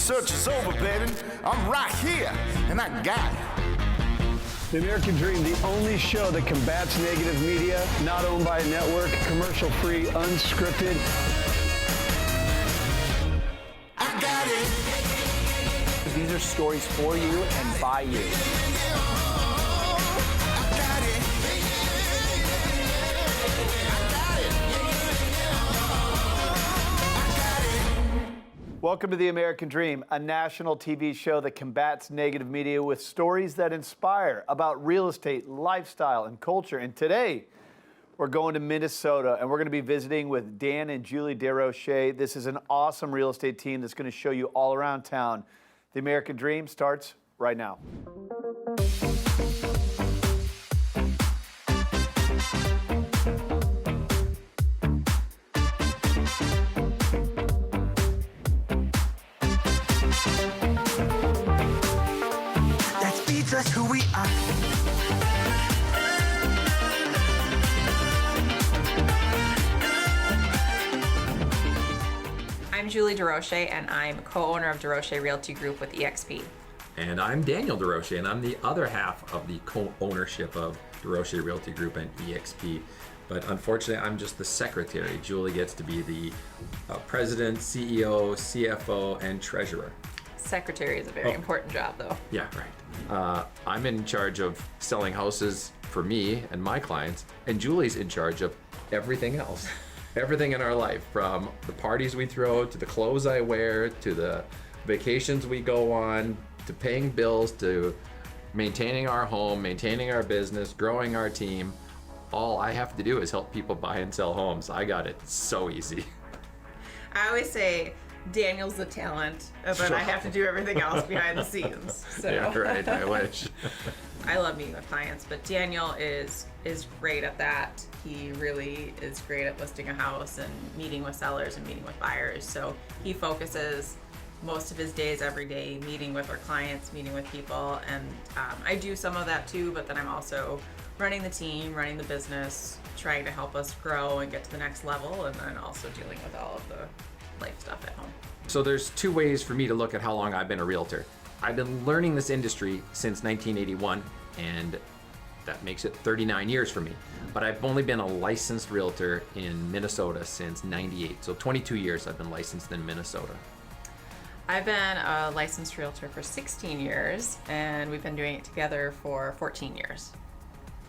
Search is over, baby. I'm right here, and I got it. The American Dream, the only show that combats negative media, not owned by a network, commercial-free, unscripted. I got it. These are stories for you and by you. Welcome to The American Dream, a national TV show that combats negative media with stories that inspire about real estate, lifestyle, and culture. And today, we're going to Minnesota, and we're going to be visiting with Dan and Julie Desrochers. This is an awesome real estate team that's going to show you all around town. The American Dream starts right now. That's who we are. I'm Julie Desrochers, and I'm co-owner of Desrochers Realty Group with eXp. And I'm Daniel Desrochers, and I'm the other half of the co-ownership of Desrochers Realty Group and eXp. But unfortunately, I'm just the secretary. Julie gets to be the president, CEO, CFO, and treasurer. Secretary is a very important job, though. Yeah, right. I'm in charge of selling houses for me and my clients, and Julie's in charge of everything else. Everything in our life, from the parties we throw, to the clothes I wear, to the vacations we go on, to paying bills, to maintaining our home, maintaining our business, growing our team. All I have to do is help people buy and sell homes. I got it so easy. I always say Daniel's the talent, and then I have to do everything else behind the scenes. So. Yeah, right, I wish. I love meeting with clients, but Daniel is great at that. He really is great at listing a house and meeting with sellers and meeting with buyers. So he focuses most of his days every day meeting with our clients, meeting with people, and I do some of that too, but then I'm also running the team, running the business, trying to help us grow and get to the next level, and then also dealing with all of the life stuff at home. So there's two ways for me to look at how long I've been a realtor. I've been learning this industry since 1981, and that makes it 39 years for me. But I've only been a licensed realtor in Minnesota since 98. So 22 years I've been licensed in Minnesota. I've been a licensed realtor for 16 years, and we've been doing it together for 14 years.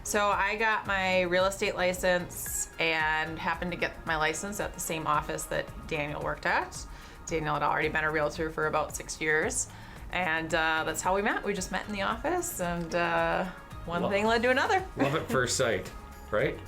So I got my real estate license and happened to get my license at the same office that Daniel worked at. Daniel had already been a realtor for about 6 years, and that's how we met. We just met in the office, and one thing led to another. Love at first sight, right?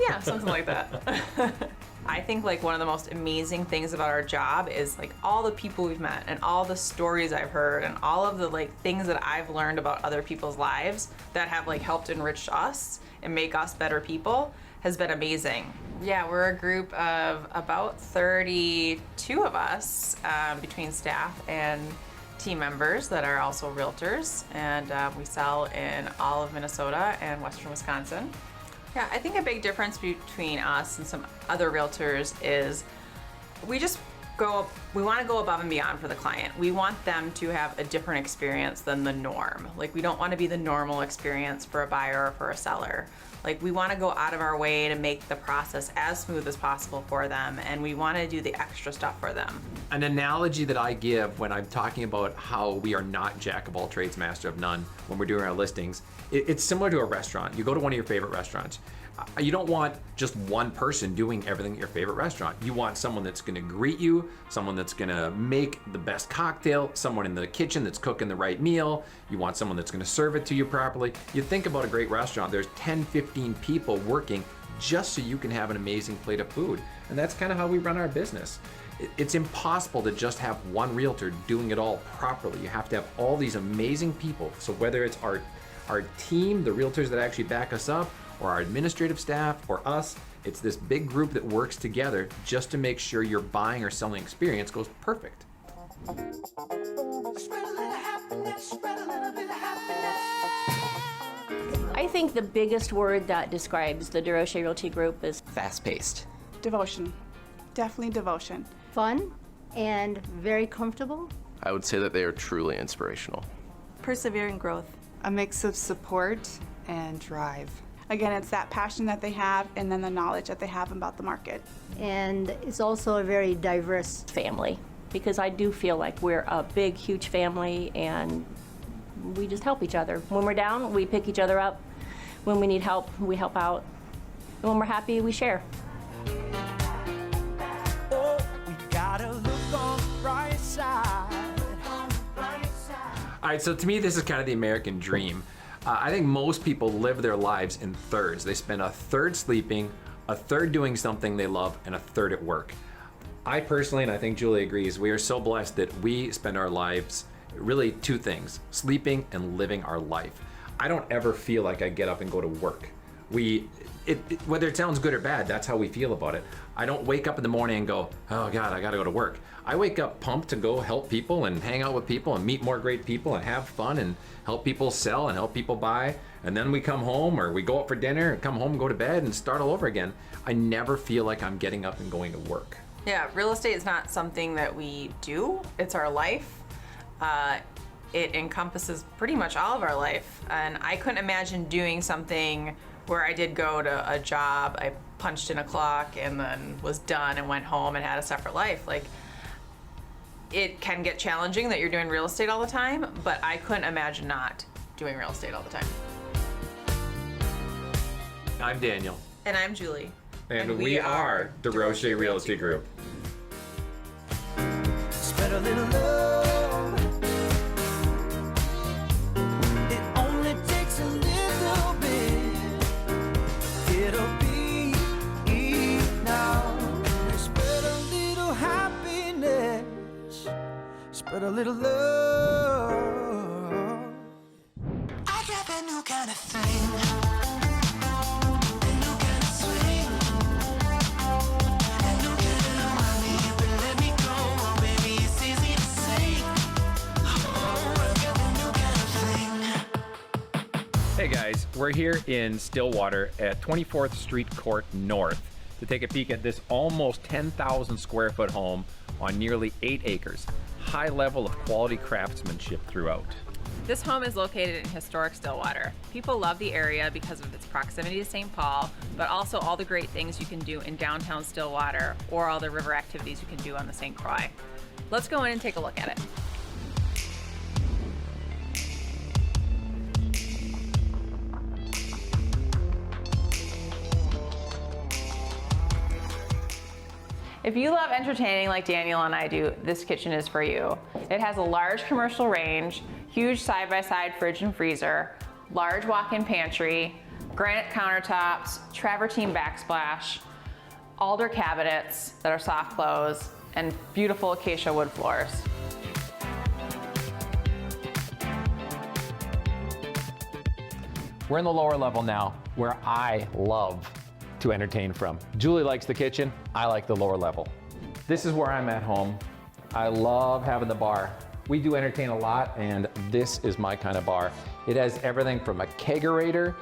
Yeah, something like that. I think like one of the most amazing things about our job is like all the people we've met and all the stories I've heard and all of the like things that I've learned about other people's lives that have like helped enrich us and make us better people has been amazing. Yeah, we're a group of about 32 of us between staff and team members that are also realtors, and we sell in all of Minnesota and western Wisconsin. Yeah, I think a big difference between us and some other realtors is we want to go above and beyond for the client. We want them to have a different experience than the norm. Like, we don't want to be the normal experience for a buyer or for a seller. Like, we want to go out of our way to make the process as smooth as possible for them, and we want to do the extra stuff for them. An analogy that I give when I'm talking about how we are not jack of all trades, master of none when we're doing our listings, it's similar to a restaurant. You go to one of your favorite restaurants. You don't want just one person doing everything at your favorite restaurant. You want someone that's gonna greet you, someone that's gonna make the best cocktail, someone in the kitchen that's cooking the right meal. You want someone that's gonna serve it to you properly. You think about a great restaurant, there's 10, 15 people working just so you can have an amazing plate of food. And that's kind of how we run our business. It's impossible to just have one realtor doing it all properly. You have to have all these amazing people. So whether it's our team, the realtors that actually back us up, or our administrative staff, or us, it's this big group that works together just to make sure your buying or selling experience goes perfect. I think the biggest word that describes the Desrochers Realty Group is fast-paced. Devotion. Definitely devotion. fun and very comfortable. I would say that they are truly inspirational. Persevering growth. A mix of support and drive. Again, it's that passion that they have and then the knowledge that they have about the market. And it's also a very diverse family, because I do feel like we're a big, huge family, and we just help each other. When we're down, we pick each other up. When we need help, we help out. And when we're happy, we share. Oh, we gotta look on the bright side. All right, so to me, this is kind of the American dream. I think most people live their lives in thirds. They spend a third sleeping, a third doing something they love, and a third at work. I personally, and I think Julie agrees, we are so blessed that we spend our lives really two things: sleeping and living our life. I don't ever feel like I get up and go to work. Whether it sounds good or bad, that's how we feel about it. I don't wake up in the morning and go, oh God, I gotta go to work. I wake up pumped to go help people and hang out with people and meet more great people and have fun and help people sell and help people buy. And then we come home, or we go out for dinner and come home and go to bed and start all over again. I never feel like I'm getting up and going to work. Yeah, real estate is not something that we do, it's our life. It encompasses pretty much all of our life. And I couldn't imagine doing something where I did go to a job, I punched in a clock and then was done and went home and had a separate life. Like, it can get challenging that you're doing real estate all the time, but I couldn't imagine not doing real estate all the time. I'm Daniel. And I'm Julie. And we are Desrochers Realty Group. Spread a little love. It only takes a little bit. It'll be now. Spread a little happiness. Spread a little love. I got that new kind of thing. Hey guys, we're here in Stillwater at 24th Street Court North to take a peek at this almost 10,000 square foot home on nearly 8 acres. High level of quality craftsmanship throughout. This home is located in historic Stillwater. People love the area because of its proximity to St. Paul, but also all the great things you can do in downtown Stillwater or all the river activities you can do on the St. Croix. Let's go in and take a look at it. If you love entertaining like Daniel and I do, this kitchen is for you. It has a large commercial range, huge side-by-side fridge and freezer, large walk-in pantry, granite countertops, travertine backsplash, alder cabinets that are soft close, and beautiful acacia wood floors. We're in the lower level now, where I love to entertain from. Julie likes the kitchen, I like the lower level. This is where I'm at home. I love having the bar. We do entertain a lot, and this is my kind of bar. It has everything from a kegerator,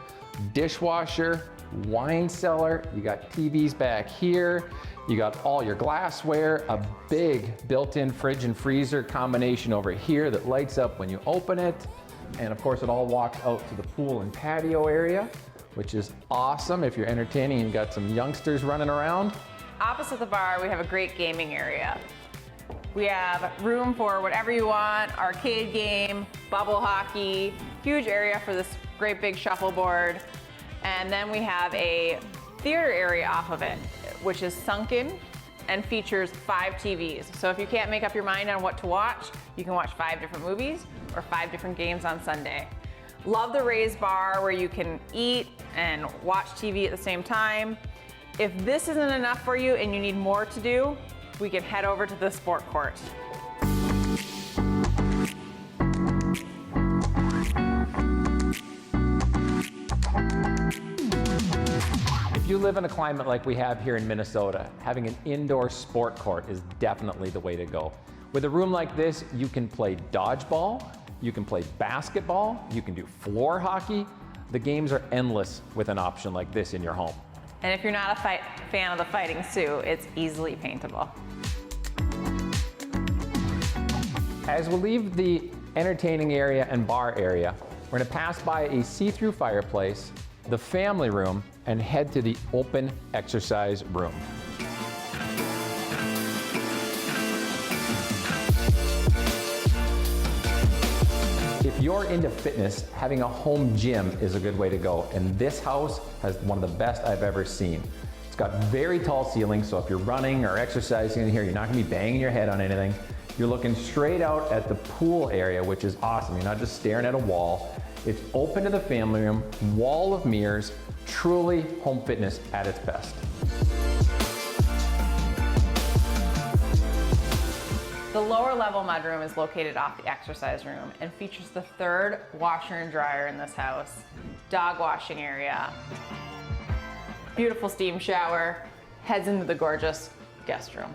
dishwasher, wine cellar, you got TVs back here, you got all your glassware, a big built-in fridge and freezer combination over here that lights up when you open it, and of course it all walks out to the pool and patio area, which is awesome if you're entertaining and got some youngsters running around. Opposite the bar, we have a great gaming area. We have room for whatever you want, arcade game, bubble hockey, huge area for this great big shuffleboard. And then we have a theater area off of it, which is sunken and features 5 TVs. So if you can't make up your mind on what to watch, you can watch 5 different movies or 5 different games on Sunday. Love the raised bar where you can eat and watch TV at the same time. If this isn't enough for you and you need more to do, we can head over to the sport court. If you live in a climate like we have here in Minnesota, having an indoor sport court is definitely the way to go. With a room like this, you can play dodgeball, you can play basketball, you can do floor hockey. The games are endless with an option like this in your home. And if you're not a fan of the fighting suit, it's easily paintable. As we leave the entertaining area and bar area, we're gonna pass by a see-through fireplace, the family room, and head to the open exercise room. If you're into fitness, having a home gym is a good way to go, and this house has one of the best I've ever seen. It's got very tall ceilings, so if you're running or exercising in here, you're not gonna be banging your head on anything. You're looking straight out at the pool area, which is awesome. You're not just staring at a wall. It's open to the family room, wall of mirrors, truly home fitness at its best. The lower level mudroom is located off the exercise room and features the third washer and dryer in this house, dog washing area, beautiful steam shower, heads into the gorgeous guest room.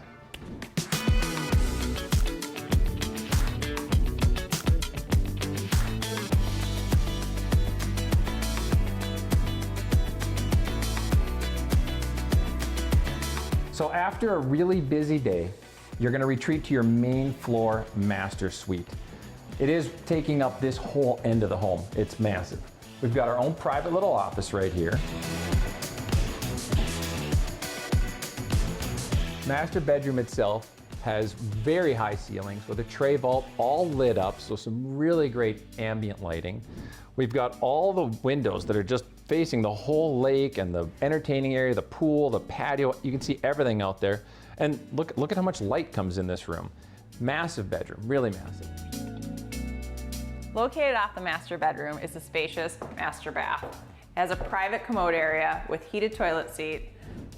So after a really busy day, you're gonna retreat to your main floor master suite. It is taking up this whole end of the home. It's massive. We've got our own private little office right here. Master bedroom itself has very high ceilings with a tray vault all lit up, so some really great ambient lighting. We've got all the windows that are just facing the whole lake and the entertaining area, the pool, the patio. You can see everything out there. And look at how much light comes in this room. Massive bedroom, really massive. Located off the master bedroom is the spacious master bath. It has a private commode area with heated toilet seat,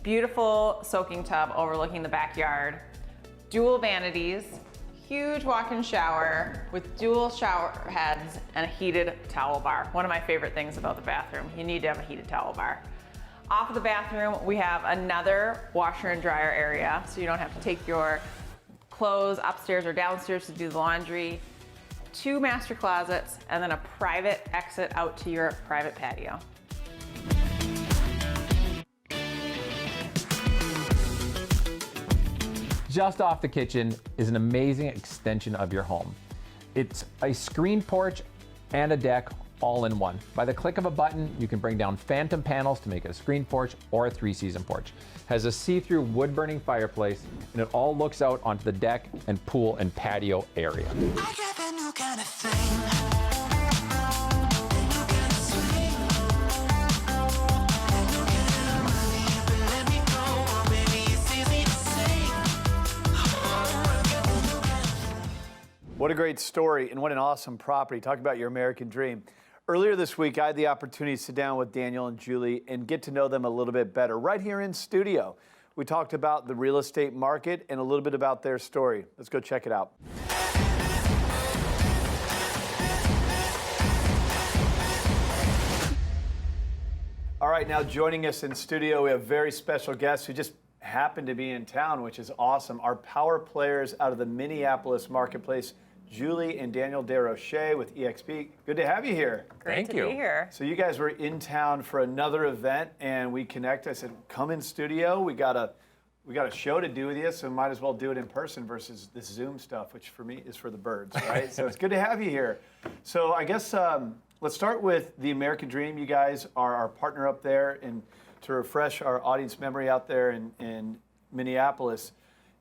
beautiful soaking tub overlooking the backyard, dual vanities, huge walk-in shower with dual shower heads and a heated towel bar. One of my favorite things about the bathroom, you need to have a heated towel bar. Off of the bathroom, we have another washer and dryer area, so you don't have to take your clothes upstairs or downstairs to do the laundry. 2 master closets, and then a private exit out to your private patio. Just off the kitchen is an amazing extension of your home. It's a screen porch and a deck all in one. By the click of a button, you can bring down phantom panels to make it a screen porch or a 3-season porch. Has a see-through wood-burning fireplace, and it all looks out onto the deck and pool and patio area. I got that new kind of thing. What a great story and what an awesome property. Talk about your American dream. Earlier this week, I had the opportunity to sit down with Daniel and Julie and get to know them a little bit better right here in studio. We talked about the real estate market and a little bit about their story. Let's go check it out. All right, now joining us in studio, we have very special guests who just happen to be in town, which is awesome. Our power players out of the Minneapolis marketplace, Julie and Daniel Desrochers with EXP. Good to have you here. Great to be here. So you guys were in town for another event, and we connect. I said, come in studio. We got a show to do with you, so might as well do it in person versus this Zoom stuff, which for me is for the birds, right? So it's good to have you here. So I guess let's start with the American Dream. You guys are our partner up there, and to refresh our audience memory out there in Minneapolis,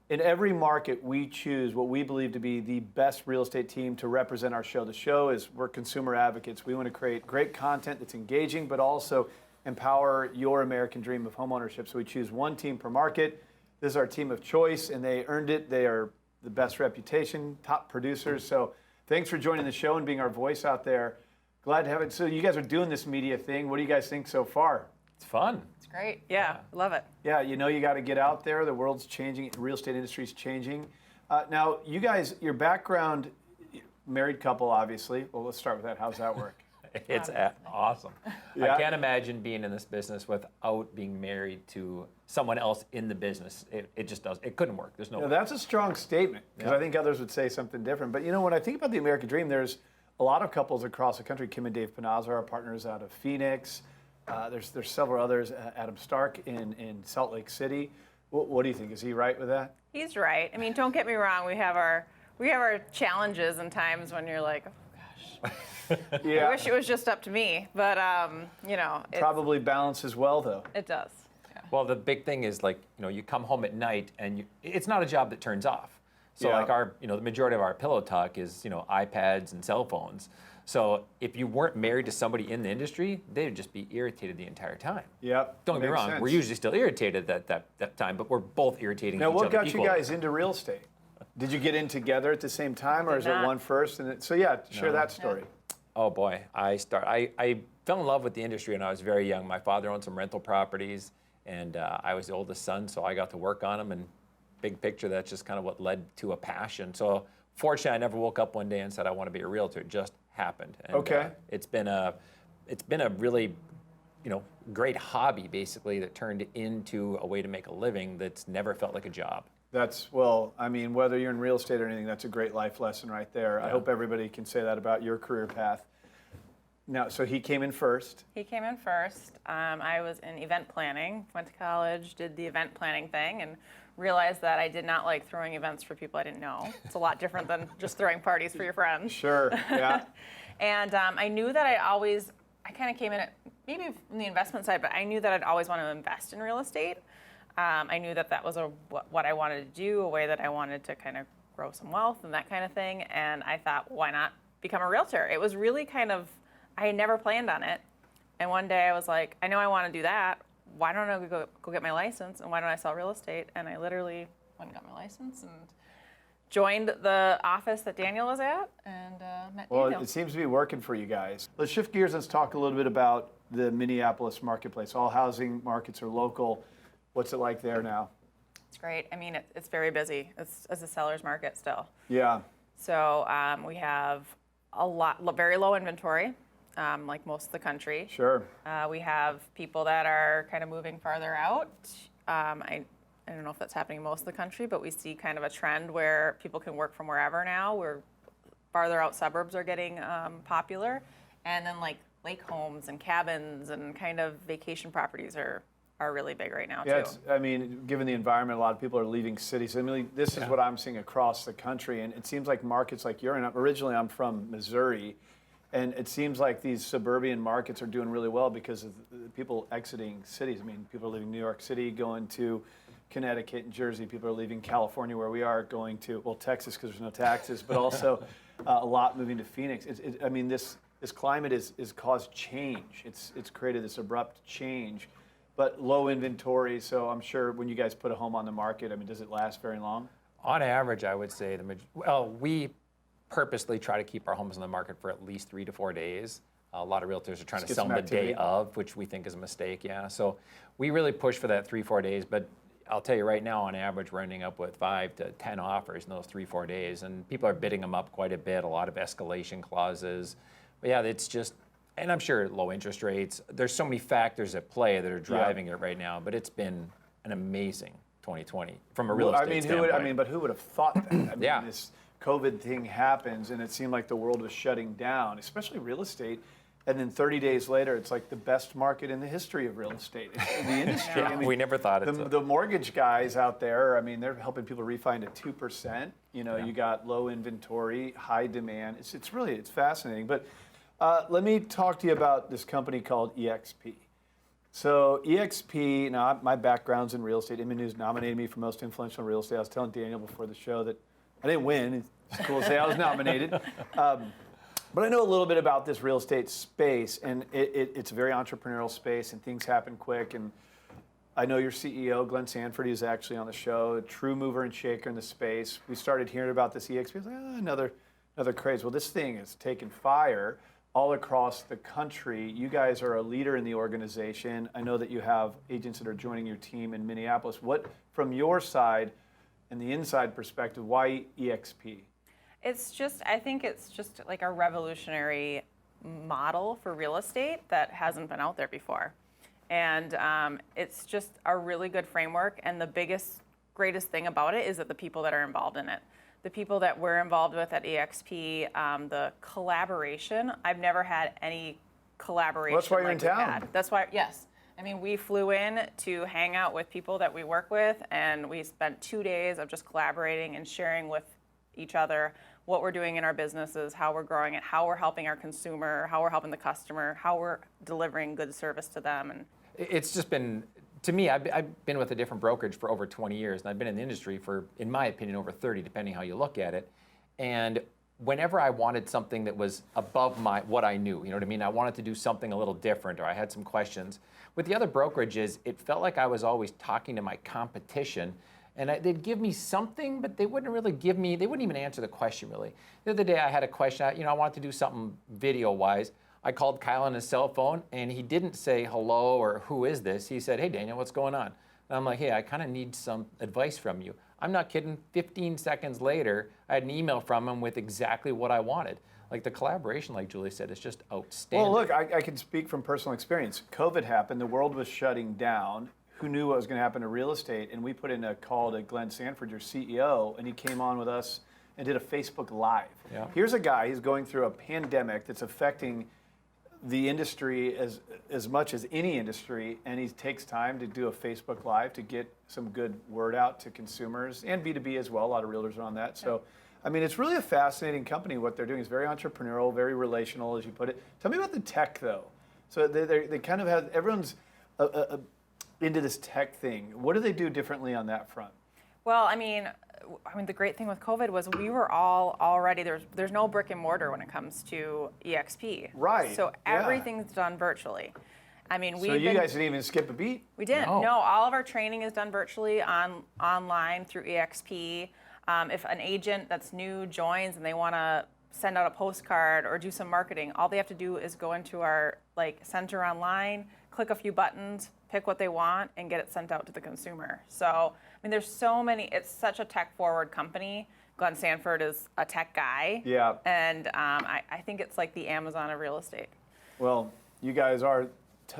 in every market, we choose what we believe to be the best real estate team to represent our show. The show is, we're consumer advocates. We want to create great content that's engaging, but also empower your American dream of homeownership. So we choose one team per market. This is our team of choice, and they earned it. They are the best reputation, top producers. So thanks for joining the show and being our voice out there. Glad to have it. So you guys are doing this media thing. What do you guys think so far? It's fun. It's great. Yeah, love it. Yeah, you know you got to get out there. The world's changing. The real estate industry is changing. Now, you guys, your background, married couple, obviously. Well, let's start with that. How's that work? It's awesome. Yeah. I can't imagine being in this business without being married to someone else in the business. It just does. It couldn't work. There's no way. That's a strong statement, because I think others would say something different. But you know, when I think about the American Dream, there's a lot of couples across the country. Kim and Dave Panazza are our partners out of Phoenix. There's several others. Adam Stark in Salt Lake City. What do you think? Is he right with that? He's right. I mean, don't get me wrong. We have our We have our challenges and times when you're like, oh gosh, Yeah. I wish it was just up to me. But Probably balances well though. it does. Well, the big thing is you come home at night and it's not a job that turns off. So Yeah. like the majority of our pillow talk is, iPads and cell phones. So if you weren't married to somebody in the industry, they'd just be irritated the entire time. Yep. Don't get me makes wrong, sense. we're usually still irritated at that time, but we're both irritating Now, each what other got equally. you guys into real estate? Did you get in together at the same time, or Did is it not. one first? Share that story. Oh boy, I fell in love with the industry when I was very young. My father owned some rental properties, and I was the oldest son, so I got to work on them. And big picture, that's just kind of what led to a passion. So fortunately, I never woke up one day and said I want to be a realtor. It just happened. And, Okay. It's been a really, great hobby basically that turned into a way to make a living that's never felt like a job. Whether you're in real estate or anything, that's a great life lesson right there. I hope everybody can say that about your career path. Now, so he came in first. He came in first. I was in event planning, went to college, did the event planning thing, and realized that I did not like throwing events for people I didn't know. It's a lot different than just throwing parties for your friends. Sure, yeah. And I knew that I kind of came in at maybe from the investment side, but I knew that I'd always want to invest in real estate. I knew that was what I wanted to do, a way that I wanted to kind of grow some wealth and that kind of thing. And I thought, why not become a realtor? It was really I had never planned on it. And one day I was like, I know I want to do that. Why don't I go get my license? And why don't I sell real estate? And I literally went and got my license and joined the office that Daniel was at and met Well, Daniel. it seems to be working for you guys. Let's shift gears. Let's talk a little bit about the Minneapolis marketplace. All housing markets are local. What's it like there now? It's great. I mean, it's very busy. It's a seller's market still. Yeah. So we have very low inventory, like most of the country. Sure. We have people that are kind of moving farther out. I don't know if that's happening in most of the country, but we see kind of a trend where people can work from wherever now. Where farther out suburbs are getting popular. And then like lake homes and cabins and kind of vacation properties are really big right now too. Given the environment, a lot of people are leaving cities. This is what I'm seeing across the country, and it seems like markets like you're in. Originally, I'm from Missouri, and it seems like these suburban markets are doing really well because of the people exiting cities. People are leaving New York City, going to Connecticut and Jersey. People are leaving California, where we are, going to Texas because there's no taxes, but also a lot moving to Phoenix. This climate has caused change. It's created this abrupt change. But low inventory, so I'm sure when you guys put a home on the market, does it last very long? On average, I would say we purposely try to keep our homes on the market for at least 3 to 4 days. A lot of realtors are trying to sell them the day of, which we think is a mistake, yeah. So we really push for that 3-4 days, but I'll tell you right now, on average, we're ending up with 5 to 10 offers in those 3-4 days, and people are bidding them up quite a bit, a lot of escalation clauses. But yeah, it's just, and I'm sure low interest rates, there's so many factors at play that are driving it right now, but it's been an amazing 2020 from a real estate standpoint. But who would have thought that? Yeah. This COVID thing happens, and it seemed like the world was shutting down, especially real estate. And then 30 days later, it's like the best market in the history of real estate, in the industry. We never thought it. The mortgage guys out there, they're helping people refi to 2%. You got low inventory, high demand. It's fascinating. But let me talk to you about this company called EXP. So EXP, now my background's in real estate. Inman News nominated me for most influential in real estate. I was telling Daniel before the show that I didn't win. It's cool to say I was nominated. But I know a little bit about this real estate space, and it's a very entrepreneurial space, and things happen quick. And I know your CEO, Glenn Sanford, is actually on the show, a true mover and shaker in the space. We started hearing about this EXP. I was like, another craze. Well, this thing has taken fire all across the country. You guys are a leader in the organization. I know that you have agents that are joining your team in Minneapolis. What, from your side and the inside perspective, why EXP? I think it's just like a revolutionary model for real estate that hasn't been out there before. And it's just a really good framework. And the greatest thing about it is that the people that are involved in it. The people that we're involved with at EXP, the collaboration, I've never had any collaboration. Well, that's why you're in town. Had. That's why, yes. We flew in to hang out with people that we work with, and we spent 2 days of just collaborating and sharing with each other, what we're doing in our businesses, how we're growing it, how we're helping our consumer, how we're helping the customer, how we're delivering good service to them. And it's just been, to me, I've been with a different brokerage for over 20 years, and I've been in the industry for, in my opinion, over 30, depending how you look at it. And whenever I wanted something that was above what I knew, you know what I mean? I wanted to do something a little different, or I had some questions. With the other brokerages, it felt like I was always talking to my competition, and they'd give me something, but they wouldn't really give me, they wouldn't even answer the question really. The other day I had a question, I wanted to do something video-wise. I called Kyle on his cell phone, and he didn't say hello or who is this. He said, hey Daniel, what's going on? And I'm like, hey, I kind of need some advice from you. I'm not kidding, 15 seconds later, I had an email from him with exactly what I wanted. Like the collaboration, like Julie said, is just outstanding. Well, look, I can speak from personal experience. COVID happened, the world was shutting down. Who knew what was going to happen to real estate? And we put in a call to Glenn Sanford, your CEO, and he came on with us and did a Facebook Live. Yeah. Here's a guy, he's going through a pandemic that's affecting the industry as much as any industry, and he takes time to do a Facebook Live to get some good word out to consumers and B2B as well. A lot of realtors are on that. So, I mean, it's really a fascinating company. What they're doing is very entrepreneurial, very relational, as you put it. Tell me about the tech, though. So they kind of have, everyone's into this tech thing. What do they do differently on that front? well, I mean, the great thing with COVID was we were all already, there's no brick and mortar when it comes to EXP. Right, So yeah. everything's done virtually. I mean, So you guys didn't even skip a beat? We didn't. No. No, all of our training is done virtually online through EXP. If an agent that's new joins and they want to send out a postcard or do some marketing, all they have to do is go into our center online, click a few buttons, pick what they want, and get it sent out to the consumer. So, I mean, there's so many. It's such a tech-forward company. Glenn Sanford is a tech guy. Yeah. And I think it's like the Amazon of real estate. Well, you guys are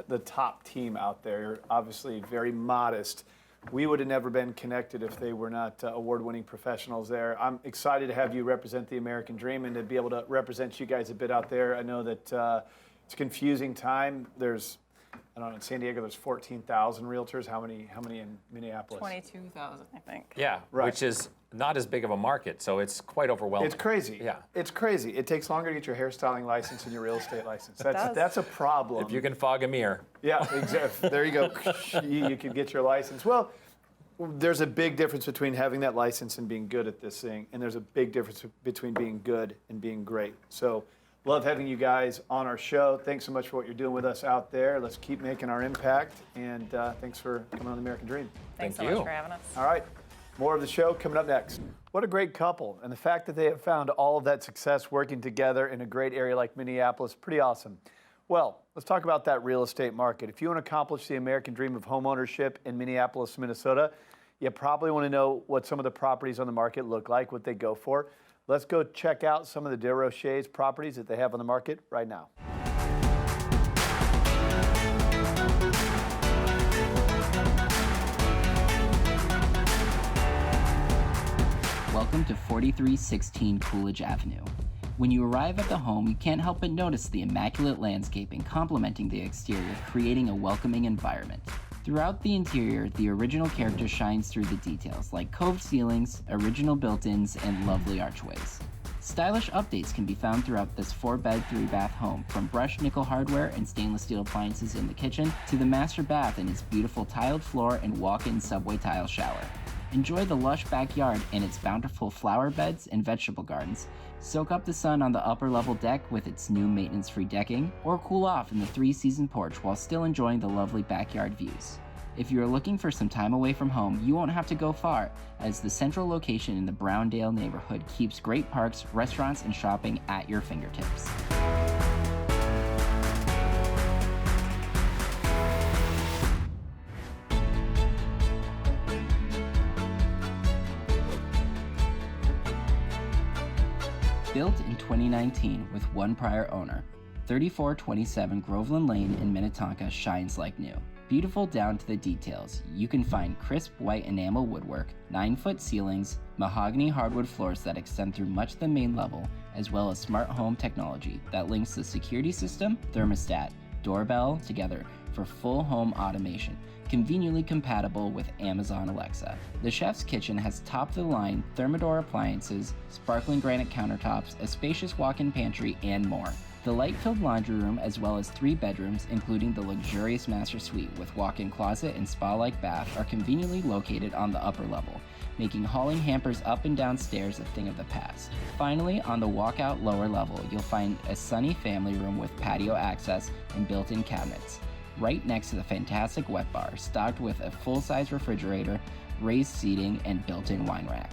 the top team out there. You're obviously very modest. We would have never been connected if they were not award-winning professionals there. I'm excited to have you represent the American Dream and to be able to represent you guys a bit out there. I know that it's a confusing time. There's, I don't know, in San Diego there's 14,000 realtors. How many in Minneapolis? 22,000, I think. Yeah, Right. which is not as big of a market, so it's quite overwhelming. It's crazy. Yeah. It's crazy. It takes longer to get your hairstyling license and your real estate license. does. That's a problem. If you can fog a mirror. Yeah, exactly. There you go. You can get your license. Well, there's a big difference between having that license and being good at this thing, and there's a big difference between being good and being great. So, love having you guys on our show. Thanks so much for what you're doing with us out there. Let's keep making our impact, and thanks for coming on the American Dream. Thanks Thank so you. much for having us. All right, more of the show coming up next. What a great couple, and the fact that they have found all of that success working together in a great area like Minneapolis, pretty awesome. Well, let's talk about that real estate market. If you want to accomplish the American dream of homeownership in Minneapolis, Minnesota, you probably want to know what some of the properties on the market look like, what they go for. Let's go check out some of the Desrochers properties that they have on the market right now. Welcome to 4316 Coolidge Avenue. When you arrive at the home, you can't help but notice the immaculate landscaping complementing the exterior, creating a welcoming environment. Throughout the interior, the original character shines through the details, like coved ceilings, original built-ins, and lovely archways. Stylish updates can be found throughout this 4-bed, 3-bath home, from brushed nickel hardware and stainless steel appliances in the kitchen to the master bath and its beautiful tiled floor and walk-in subway tile shower. Enjoy the lush backyard and its bountiful flower beds and vegetable gardens. Soak up the sun on the upper level deck with its new maintenance-free decking, or cool off in the 3-season porch while still enjoying the lovely backyard views. If you are looking for some time away from home, you won't have to go far, as the central location in the Browndale neighborhood keeps great parks, restaurants, and shopping at your fingertips. Built in 2019 with one prior owner, 3427 Groveland Lane in Minnetonka shines like new. Beautiful down to the details, you can find crisp white enamel woodwork, 9-foot ceilings, mahogany hardwood floors that extend through much of the main level, as well as smart home technology that links the security system, thermostat, doorbell together for full home automation, conveniently compatible with Amazon Alexa. The chef's kitchen has top-of-the-line Thermador appliances, sparkling granite countertops, a spacious walk-in pantry, and more. The light-filled laundry room, as well as 3 bedrooms, including the luxurious master suite with walk-in closet and spa-like bath, are conveniently located on the upper level, making hauling hampers up and down stairs a thing of the past. Finally, on the walkout lower level, you'll find a sunny family room with patio access and built-in cabinets, right next to the fantastic wet bar, stocked with a full-size refrigerator, raised seating, and built-in wine rack.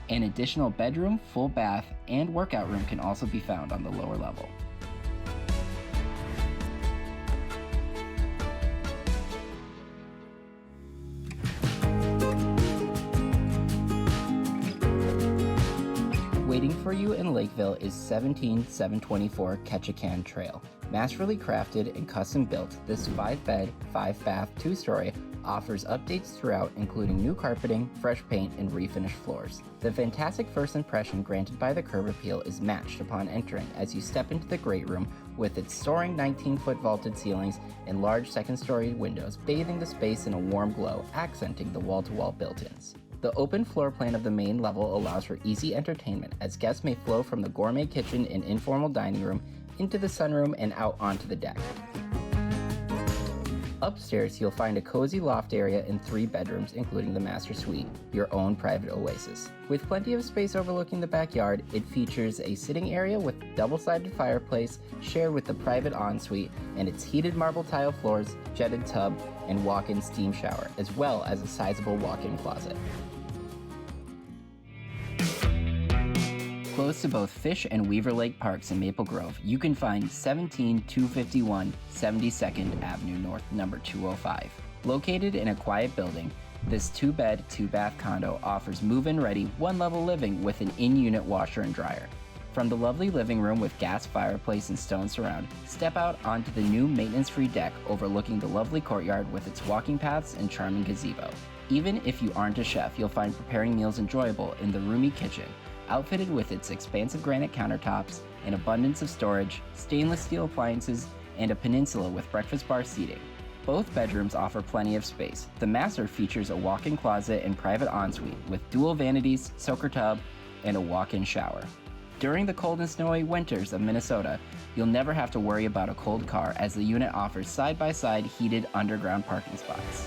An additional bedroom, full bath, and workout room can also be found on the lower level. Waiting for you in Lakeville is 17724 Ketchikan Trail. Masterfully crafted and custom built, this 5-bed, 5-bath, 2-story offers updates throughout, including new carpeting, fresh paint, and refinished floors. The fantastic first impression granted by the curb appeal is matched upon entering as you step into the great room with its soaring 19-foot vaulted ceilings and large second-story windows bathing the space in a warm glow, accenting the wall-to-wall built-ins. The open floor plan of the main level allows for easy entertainment, as guests may flow from the gourmet kitchen and informal dining room into the sunroom and out onto the deck. Upstairs, you'll find a cozy loft area and 3 bedrooms, including the master suite, your own private oasis. With plenty of space overlooking the backyard, it features a sitting area with double-sided fireplace shared with the private ensuite and its heated marble tile floors, jetted tub, and walk-in steam shower, as well as a sizable walk-in closet. Close to both Fish and Weaver Lake Parks in Maple Grove, you can find 17251 72nd Avenue North, number 205. Located in a quiet building, this 2-bed, 2-bath condo offers move-in ready, 1-level living with an in-unit washer and dryer. From the lovely living room with gas fireplace and stone surround, step out onto the new maintenance-free deck overlooking the lovely courtyard with its walking paths and charming gazebo. Even if you aren't a chef, you'll find preparing meals enjoyable in the roomy kitchen, outfitted with its expansive granite countertops, an abundance of storage, stainless steel appliances, and a peninsula with breakfast bar seating. Both bedrooms offer plenty of space. The master features a walk-in closet and private ensuite with dual vanities, soaker tub, and a walk-in shower. During the cold and snowy winters of Minnesota, you'll never have to worry about a cold car, as the unit offers side-by-side heated underground parking spots.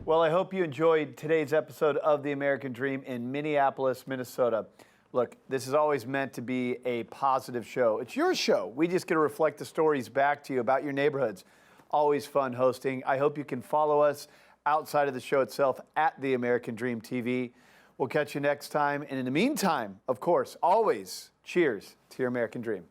Well, I hope you enjoyed today's episode of The American Dream in Minneapolis, Minnesota. Look, this is always meant to be a positive show. It's your show. We just get to reflect the stories back to you about your neighborhoods. Always fun hosting. I hope you can follow us outside of the show itself at The American Dream TV. We'll catch you next time. And in the meantime, of course, always cheers to your American Dream.